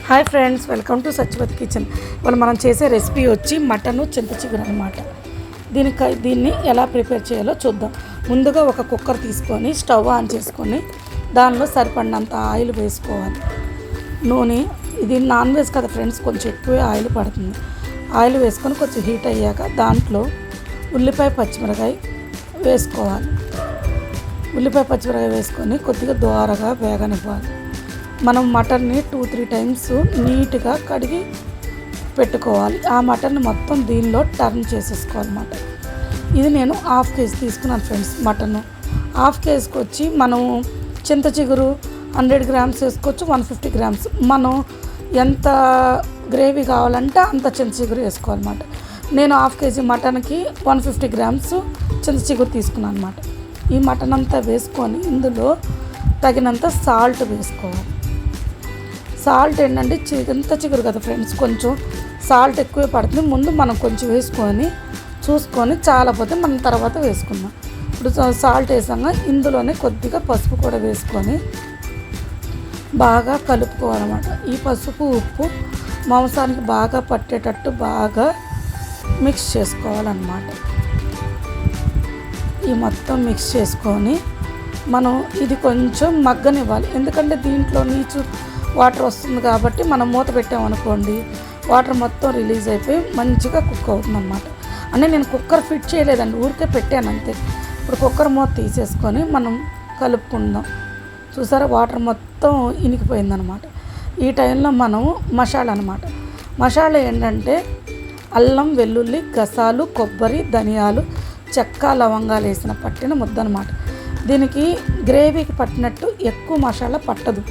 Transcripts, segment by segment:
Hi friends, welcome to Satyavati kitchen. ఇవాళ మనం చేసే రెసిపీ వచ్చి మటను చింత చిగురు అనమాట. దీన్ని ఎలా ప్రిపేర్ చేయాలో చూద్దాం. ముందుగా ఒక కుక్కర్ తీసుకొని స్టవ్ ఆన్ చేసుకొని దానిలో సరిపడినంత ఆయిల్ వేసుకోవాలి. నూనె, ఇది నాన్ వెజ్ కదా ఫ్రెండ్స్, కొంచెం ఎక్కువే ఆయిల్ పడుతుంది. ఆయిల్ వేసుకొని కొంచెం హీట్ అయ్యాక దాంట్లో ఉల్లిపాయ పచ్చిమిరకాయ వేసుకోవాలి. ఉల్లిపాయ పచ్చిమిరకాయ వేసుకొని కొద్దిగా దోరగా వేగనివ్వాలి. మనం మటన్ని 2-3 టైమ్స్ నీట్గా కడిగి పెట్టుకోవాలి. ఆ మటన్ని మొత్తం దీనిలో టర్న్ చేసేసుకోవాలన్నమాట. ఇది నేను 1/2 కేజీ తీసుకున్నాను ఫ్రెండ్స్. మటను 1/2 కేజీకి వచ్చి మనం చింత చిగురు 100 గ్రామ్స్ వేసుకోవచ్చు, 150 గ్రామ్స్. మనం ఎంత గ్రేవీ కావాలంటే అంత చింత చిగురు వేసుకోవాలన్నమాట. నేను 1/2 కేజీ మటన్కి 150 గ్రామ్స్ చింత చిగురు తీసుకున్నాను అనమాట. ఈ మటన్ అంతా వేసుకొని ఇందులో తగినంత సాల్ట్ వేసుకోవాలి. సాల్ట్ ఏంటంటే చింత చిగురు కదా ఫ్రెండ్స్, కొంచెం సాల్ట్ ఎక్కువే పడుతుంది. ముందు మనం కొంచెం వేసుకొని చూసుకొని చాలపోతే మనం తర్వాత వేసుకుందాం. ఇప్పుడు సాల్ట్ వేసాక ఇందులోనే కొద్దిగా పసుపు కూడా వేసుకొని బాగా కలుపుకోవాలన్నమాట. ఈ పసుపు ఉప్పు మాంసానికి బాగా పట్టేటట్టు బాగా మిక్స్ చేసుకోవాలన్నమాట. ఈ మొత్తం మిక్స్ చేసుకొని మనం ఇది కొంచెం మగ్గనివ్వాలి. ఎందుకంటే దీంట్లో నీచు వాటర్ వస్తుంది కాబట్టి మనం మూత పెట్టామనుకోండి, వాటర్ మొత్తం రిలీజ్ అయిపోయి మంచిగా కుక్ అవుతుంది అన్నమాట. అంటే నేను కుక్కర్ ఫిట్ చేయలేదండి, ఊరికే పెట్టాను అంతే. ఇప్పుడు కుక్కర్ మూత తీసేసుకొని మనం కలుపుకుందాం. చూసారా, వాటర్ మొత్తం ఇనికిపోయిందనమాట. ఈ టైంలో మనం మసాలా అనమాట. మసాలా ఏంటంటే అల్లం, వెల్లుల్లి, గసాలు, కొబ్బరి, ధనియాలు, చెక్క, లవంగాలు వేసిన పట్టిన ముద్ద అనమాట. దీనికి గ్రేవీకి పట్టినట్టు ఎక్కువ మసాలా పట్టదు,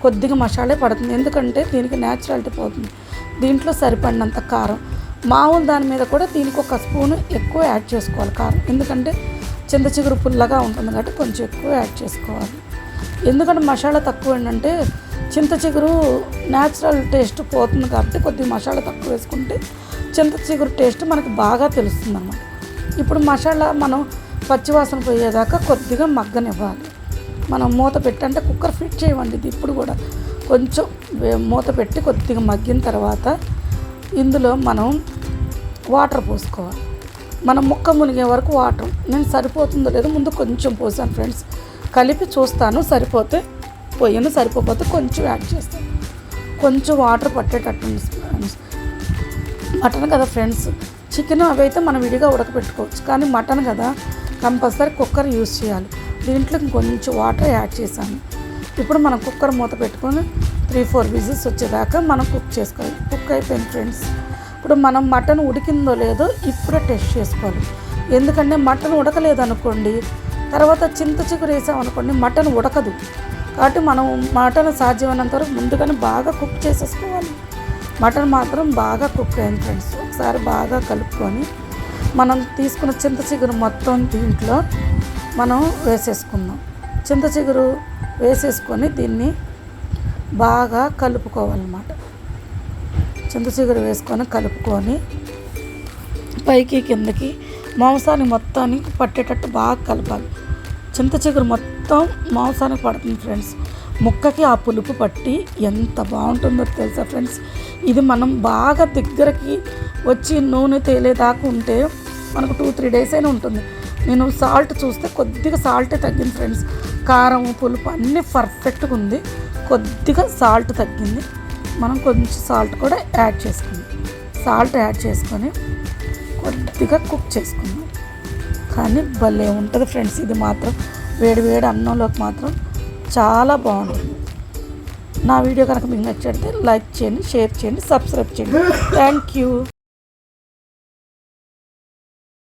కొద్దిగా మసాలా పడుతుంది. ఎందుకంటే దీనికి న్యాచురాలిటీ పోతుంది. దీంట్లో సరిపడినంత కారం, మామూలు దాని మీద కూడా దీనికి 1 స్పూను ఎక్కువ యాడ్ చేసుకోవాలి కారం. ఎందుకంటే చింత చిగురు పుల్లగా ఉంటుంది కాబట్టి కొంచెం ఎక్కువ యాడ్ చేసుకోవాలి. ఎందుకంటే మసాలా తక్కువ ఏంటంటే చింత చిగురు న్యాచురల్ టేస్ట్ పోతుంది కాబట్టి కొద్దిగా మసాలా తక్కువ వేసుకుంటే చింత చిగురు టేస్ట్ మనకు బాగా తెలుస్తుంది అన్నమాట. ఇప్పుడు మసాలా మనం పచ్చివాసన పోయేదాకా కొద్దిగా మగ్గనివ్వాలి. మనం మూత పెట్టి, అంటే కుక్కర్ ఫిట్ చేయమండి ఇది. ఇప్పుడు కూడా కొంచెం మూత పెట్టి కొద్దిగా మగ్గిన తర్వాత ఇందులో మనం వాటర్ పోసుకోవాలి. మనం ముక్క మునిగే వరకు వాటర్, నేను సరిపోతుందో లేదో ముందు కొంచెం పోసాను ఫ్రెండ్స్. కలిపి చూస్తాను, సరిపోతే పోయాను, సరిపోతే కొంచెం యాడ్ చేస్తాను. కొంచెం వాటర్ పట్టేటట్టు ఫ్రెండ్స్. మటన్ కదా ఫ్రెండ్స్, చికెన్ అవి అయితే మనం విడిగా ఉడకపెట్టుకోవచ్చు, కానీ మటన్ కదా కంపల్సరీ కుక్కర్ యూజ్ చేయాలి. దీంట్లో కొంచెం వాటర్ యాడ్ చేశాను. ఇప్పుడు మనం కుక్కర్ మూత పెట్టుకొని 3-4 విజిల్స్ వచ్చేదాకా మనం కుక్ చేసుకోవాలి. కుక్ అయిపోయింది ఫ్రెండ్స్. ఇప్పుడు మనం మటన్ ఉడికిందో లేదో ఇప్పుడే టెస్ట్ చేసుకోవాలి. ఎందుకంటే మటన్ ఉడకలేదు అనుకోండి, తర్వాత చింత చిగురు వేసామనుకోండి మటన్ ఉడకదు. కాబట్టి మనం మటన్ సాధ్యమైనంత వరకు ముందుగానే బాగా కుక్ చేసేసుకోవాలి. మటన్ మాత్రం బాగా కుక్ అయింది ఫ్రెండ్స్. ఒకసారి బాగా కలుపుకొని మనం తీసుకున్న చింత చిగురు మొత్తం దీంట్లో మనం వేసేసుకుందాం. చింత చిగురు వేసేసుకొని దీన్ని బాగా కలుపుకోవాలన్నమాట. చింత చిగురు వేసుకొని కలుపుకొని పైకి కిందకి మాంసాన్ని మొత్తానికి పట్టేటట్టు బాగా కలపాలి. చింత చిగురు మొత్తం మాంసానికి పడుతుంది ఫ్రెండ్స్. ముక్కకి ఆ పులుపు పట్టి ఎంత బాగుంటుందో తెలుసా ఫ్రెండ్స్. ఇది మనం బాగా దగ్గరకి వచ్చి నూనె తేలేదాకా ఉంటే మనకు 2-3 డేస్ అయినా ఉంటుంది. నేను సాల్ట్ చూస్తే కొద్దిగా సాల్టే తగ్గింది ఫ్రెండ్స్. కారం, పులుపు అన్నీ పర్ఫెక్ట్గా ఉంది, కొద్దిగా సాల్ట్ తగ్గింది. మనం కొంచెం సాల్ట్ కూడా యాడ్ చేసుకుందాం. సాల్ట్ యాడ్ చేసుకొని కొద్దిగా కుక్ చేసుకుందాం. కానీ భలే ఉంటుంది ఫ్రెండ్స్. ఇది మాత్రం వేడి వేడి అన్నంలోకి మాత్రం చాలా బాగుంటుంది. నా వీడియో కనుక మీకు నచ్చితే లైక్ చేయండి, షేర్ చేయండి, సబ్స్క్రైబ్ చేయండి. Thank you.